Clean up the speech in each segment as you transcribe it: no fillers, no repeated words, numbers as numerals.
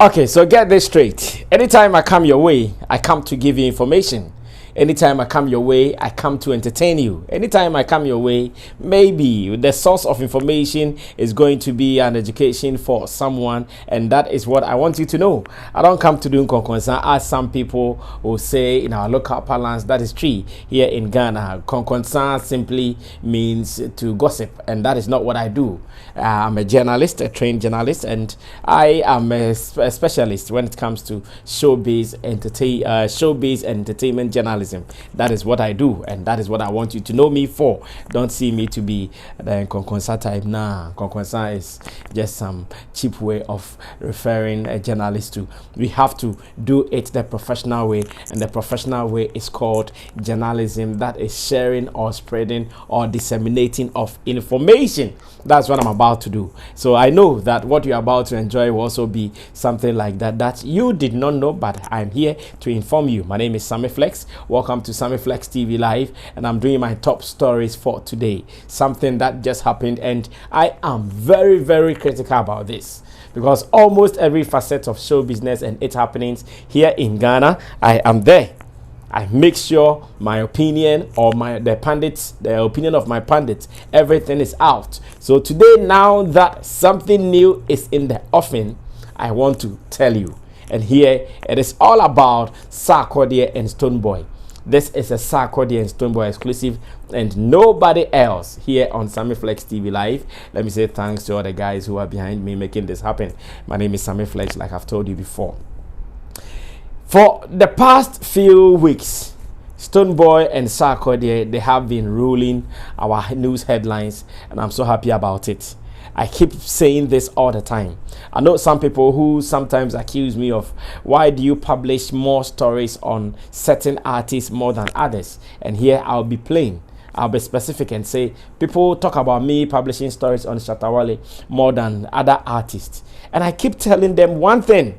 Okay, so get this straight. Anytime I come your way, I come to give you information. Anytime I come your way, I come to entertain you. Anytime I come your way, maybe the source of information is going to be an education for someone, and that is what I want you to know. I don't come to do konkonsa, as some people will say in our local parlance. That is true here in Ghana. Konkonsa simply means to gossip, and that is not what I do. I'm a journalist, a trained journalist, and I am a specialist when it comes to showbiz entertainment journalism. That is what I do, and that is what I want you to know me for. Don't see me to be the konkonsa type. Nah, konkonsa is just some cheap way of referring a journalist to. We have to do it the professional way, and the professional way is called journalism. That is sharing or spreading or disseminating of information. That's what I'm about to do. So I know that what you're about to enjoy will also be something like that you did not know, but I'm here to inform you. My name is Sammy Flex. Welcome to Sammy Flex TV Live, and I'm doing my top stories for today. Something that just happened, and I am very, very critical about this, because almost every facet of show business and its happenings here in Ghana, I am there. I make sure my opinion or the opinion of my pundits, everything is out. So today, now that something new is in the offing, I want to tell you. And here it is all about Sarkodie and Stonebwoy. This is a Sarkodie and Stonebwoy exclusive, and nobody else here on Sammy Flex TV Live. Let me say thanks to all the guys who are behind me making this happen. My name is Sammy Flex, like I've told you before. For the past few weeks, Stonebwoy and Sarkodie, they have been ruling our news headlines, and I'm so happy about it. I keep saying this all the time. I know some people who sometimes accuse me of, why do you publish more stories on certain artists more than others? And here I'll be plain. I'll be specific and say, people talk about me publishing stories on Shatta Wale more than other artists. And I keep telling them one thing,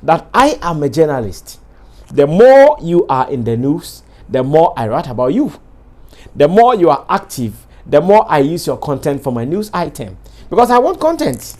that I am a journalist. The more you are in the news, the more I write about you. The more you are active, the more I use your content for my news item. Because I want content.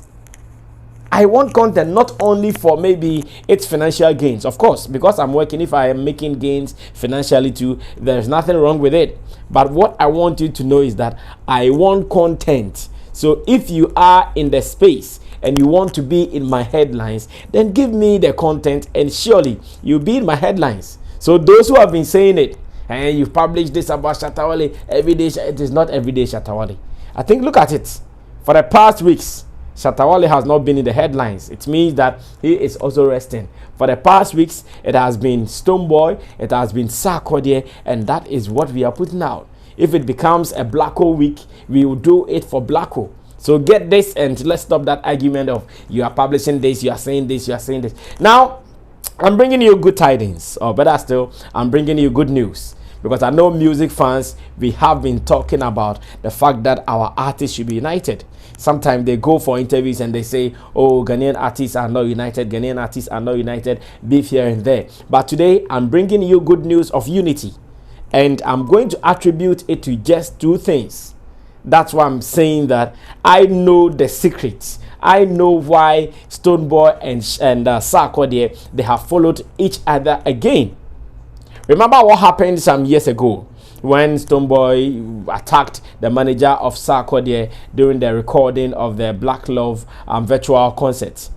I want content not only for maybe its financial gains. Of course, because I'm working, if I am making gains financially too, there's nothing wrong with it. But what I want you to know is that I want content. So if you are in the space and you want to be in my headlines, then give me the content, and surely you'll be in my headlines. So those who have been saying it, and you've published this about Shatta Wale every day, it is not every day Shatta Wale. I think, look at it. For the past weeks, Shatta Wale has not been in the headlines. It means that he is also resting. For the past weeks, it has been Stonebwoy, it has been Sarkodie, and that is what we are putting out. If it becomes a Black Hole week, we will do it for Black Hole. So get this, and let's stop that argument of you are publishing this, you are saying this, you are saying this. Now, I'm bringing you good tidings, or better still, I'm bringing you good news. Because I know music fans, we have been talking about the fact that our artists should be united. Sometimes they go for interviews and they say, oh, Ghanaian artists are not united, Ghanaian artists are not united, beef here and there. But today, I'm bringing you good news of unity. And I'm going to attribute it to just two things. That's why I'm saying that I know the secrets. I know why Stonebwoy and Sarkodie, they have followed each other again. Remember what happened some years ago when Stonebwoy attacked the manager of Sarkodie during the recording of the Black Love virtual concert.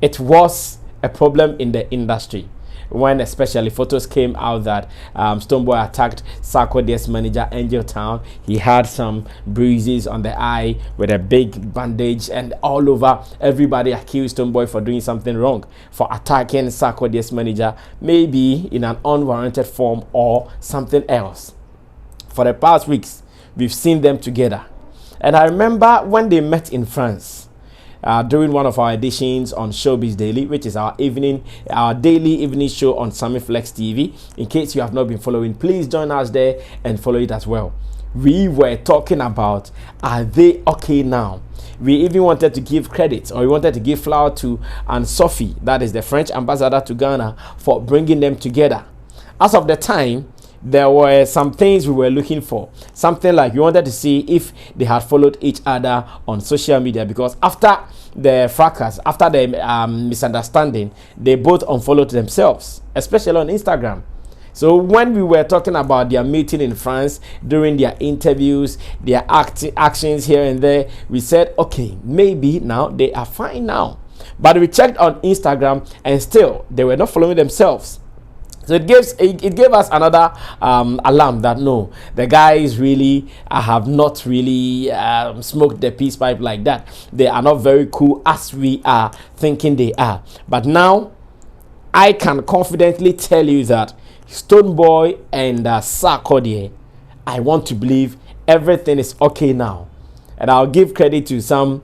It was a problem in the industry, when especially photos came out that Stonebwoy attacked Sarkodie's manager, Angel Town. He had some bruises on the eye with a big bandage, and all over, everybody accused Stonebwoy for doing something wrong, for attacking Sarkodie's manager, maybe in an unwarranted form or something else. For the past weeks, we've seen them together. And I remember when they met in France, during one of our editions on Showbiz Daily, which is our daily evening show on Sammy Flex TV. In case you have not been following, please join us there and follow it as well. We were talking about, are they okay now? We even wanted to give credit, or we wanted to give flower to Anne Sophie, that is the French ambassador to Ghana, for bringing them together. As of the time, there were some things we were looking for. Something like we wanted to see if they had followed each other on social media, because after the fracas, after the misunderstanding, they both unfollowed themselves, especially on Instagram. So when we were talking about their meeting in France, during their interviews, their actions here and there, we said, okay, maybe now they are fine now. But we checked on Instagram and still they were not following themselves. So it gave us another alarm that no, the guys really have not really smoked the peace pipe like that. They are not very cool as we are thinking they are. But now I can confidently tell you that Stonebwoy and Sarkodie, I want to believe everything is okay now. And I'll give credit to some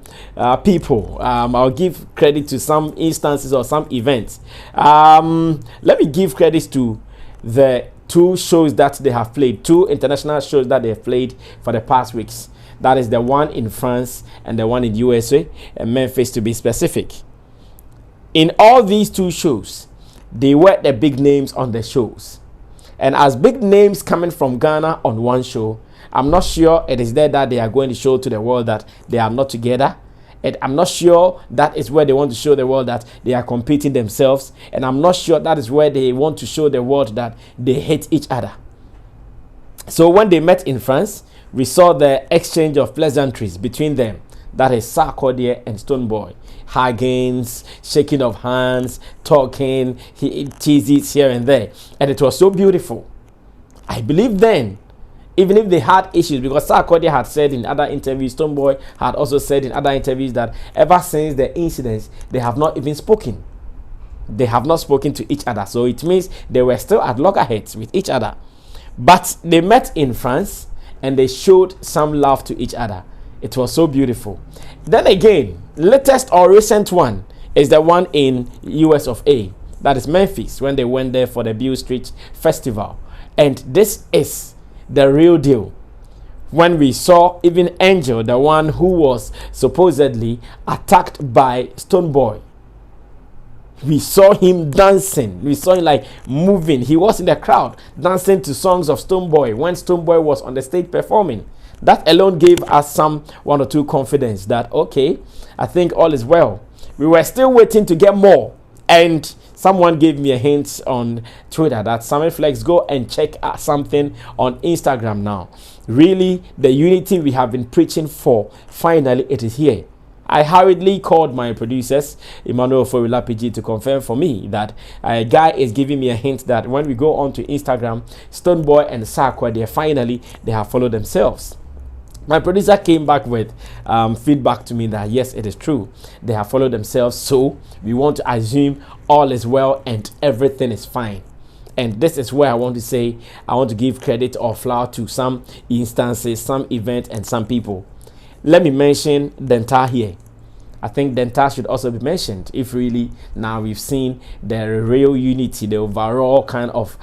people. I'll give credit to some instances or some events. Let me give credit to the two shows that they have played, two international shows that they have played for the past weeks. That is the one in France and the one in USA, and Memphis to be specific. In all these two shows, they were the big names on the shows. And as big names coming from Ghana on one show, I'm not sure it is there that they are going to show to the world that they are not together. And I'm not sure that is where they want to show the world that they are competing themselves. And I'm not sure that is where they want to show the world that they hate each other. So when they met in France, we saw the exchange of pleasantries between them. That is Sarkodie and Stonebwoy. Huggings, shaking of hands, talking, teases here and there. And it was so beautiful. I believe then, even if they had issues, because Sarkodie had said in other interviews, Stonebwoy had also said in other interviews that ever since the incidents, they have not even spoken. They have not spoken to each other. So it means they were still at loggerheads with each other. But they met in France and they showed some love to each other. It was so beautiful. Then again, latest or recent one is the one in US of A. That is Memphis, when they went there for the Beale Street Festival. And this is the real deal. When we saw even Angel, the one who was supposedly attacked by Stonebwoy, we saw him dancing. We saw him like moving. He was in the crowd dancing to songs of Stonebwoy when Stonebwoy was on the stage performing. That alone gave us some one or two confidence that, okay, I think all is well. We were still waiting to get more. And someone gave me a hint on Twitter that Samuel Flex, go and check something on Instagram now. Really, the unity we have been preaching for, finally it is here. I hurriedly called my producers, Emmanuel Forila PG, to confirm for me that a guy is giving me a hint that when we go on to Instagram, Stonebwoy and Sarkodie, finally, they have followed themselves. My producer came back with feedback to me that yes, it is true. They have followed themselves. So we want to assume all is well and everything is fine. And this is where I want to say, I want to give credit or flower to some instances, some events, and some people. Let me mention Dentar here. I think Dentar should also be mentioned. If really now we've seen the real unity, the overall kind of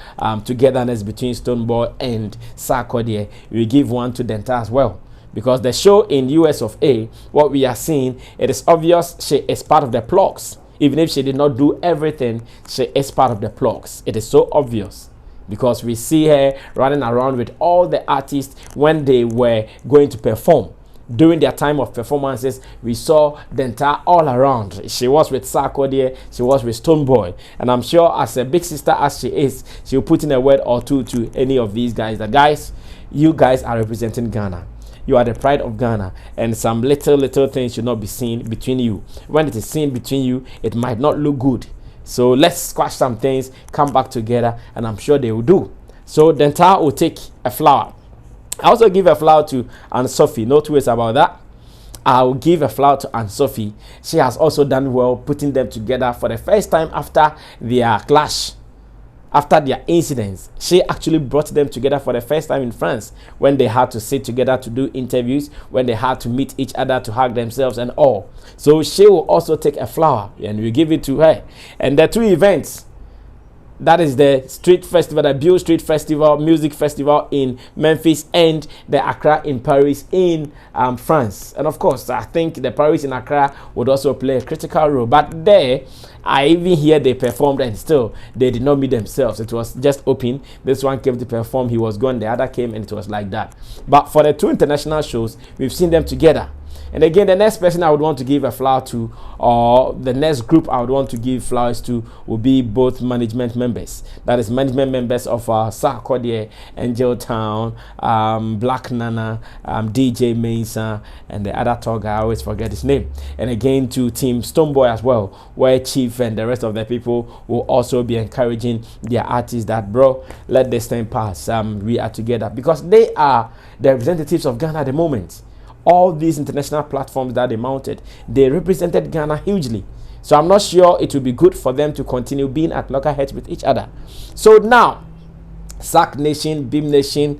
togetherness between Stonebwoy and Sarkodie, we give one to Dentar as well. Because the show in US of A, what we are seeing, it is obvious she is part of the plugs. Even if she did not do everything, she is part of the plugs. It is so obvious. Because we see her running around with all the artists when they were going to perform. During their time of performances, we saw Dentar all around. She was with Sarkodie, she was with Stonebwoy. And I'm sure as a big sister as she is, she'll put in a word or two to any of these guys. That guys, you guys are representing Ghana. You are the pride of Ghana, and some little things should not be seen between you. When it is seen between you, it might not look good. So let's squash some things, come back together, and I'm sure they will do. So Dentar will take a flower. I also give a flower to Aunt Sophie. No two ways about that. I will give a flower to Aunt Sophie. She has also done well putting them together for the first time after their clash. After their incidents, she actually brought them together for the first time in France when they had to sit together to do interviews, when they had to meet each other to hug themselves and all. So she will also take a flower and we give it to her. And the two events, that is the street festival, the Beale Street Festival, music festival in Memphis, and the Accra in Paris in France. And of course, I think the Paris in Accra would also play a critical role. But there, I even hear they performed and still they did not meet themselves. It was just open. This one came to perform, he was gone, the other came, and it was like that. But for the two international shows, we've seen them together. And again, the next person I would want to give a flower to, or the next group I would want to give flowers to, will be both management members. That is management members of Sarkodie, Angel Town, Black Nana, DJ Mesa, and the other talk I always forget his name. And again to Team Stonebwoy as well, where Chief and the rest of the people will also be encouraging their artists that, bro, let this thing pass. We are together, because they are the representatives of Ghana at the moment. All these international platforms that they mounted, they represented Ghana hugely. So I'm not sure it will be good for them to continue being at loggerheads with each other. So now, SAC Nation, Beam Nation,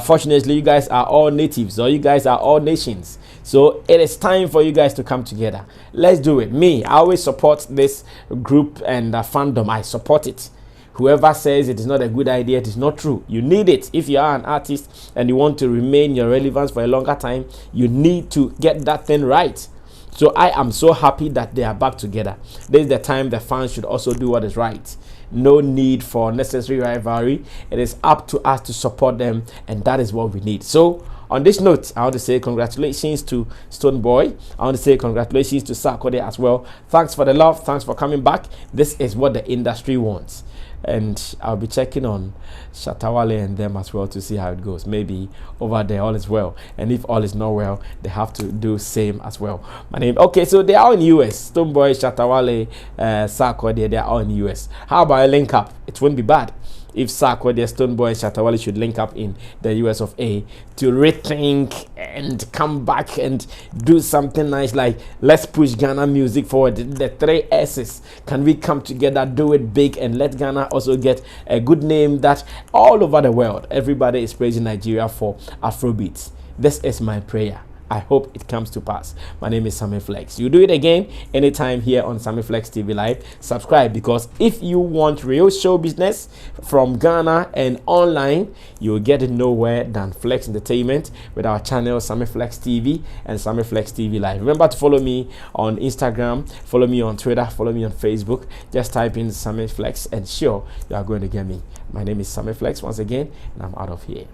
fortunately you guys are all natives, or you guys are all nations. So it is time for you guys to come together. Let's do it. Me, I always support this group and fandom. I support it. Whoever says it is not a good idea, it is not true. You need it. If you are an artist and you want to remain your relevance for a longer time, you need to get that thing right. So I am so happy that they are back together. This is the time the fans should also do what is right. No need for necessary rivalry. It is up to us to support them, and that is what we need. So on this note, I want to say congratulations to Stonebwoy. I want to say congratulations to Sarkodie as well. Thanks for the love. Thanks for coming back. This is what the industry wants. And I'll be checking on Shatawale and them as well to see how it goes. Maybe over there all is well, and if all is not well, they have to do same as well. Okay, so they are in US. Stonebwoy, Shatawale, Sarkodie, they are all in US. How about a link up? It won't be bad if Sarkodie, Stonebwoy, and Shatawale should link up in the US of A to rethink and come back and do something nice, like let's push Ghana music forward. The three S's. Can we come together, do it big, and let Ghana also get a good name that all over the world everybody is praising Nigeria for Afrobeats. This is my prayer. I hope it comes to pass. My name is Sammy Flex. You do it again anytime here on Sammy Flex TV Live. Subscribe, because if you want real show business from Ghana and online, you'll get it nowhere than Flex Entertainment with our channel Sammy Flex TV and Sammy Flex TV Live. Remember to follow me on Instagram, follow me on Twitter, follow me on Facebook. Just type in Sammy Flex and sure you are going to get me. My name is Sammy Flex once again, and I'm out of here.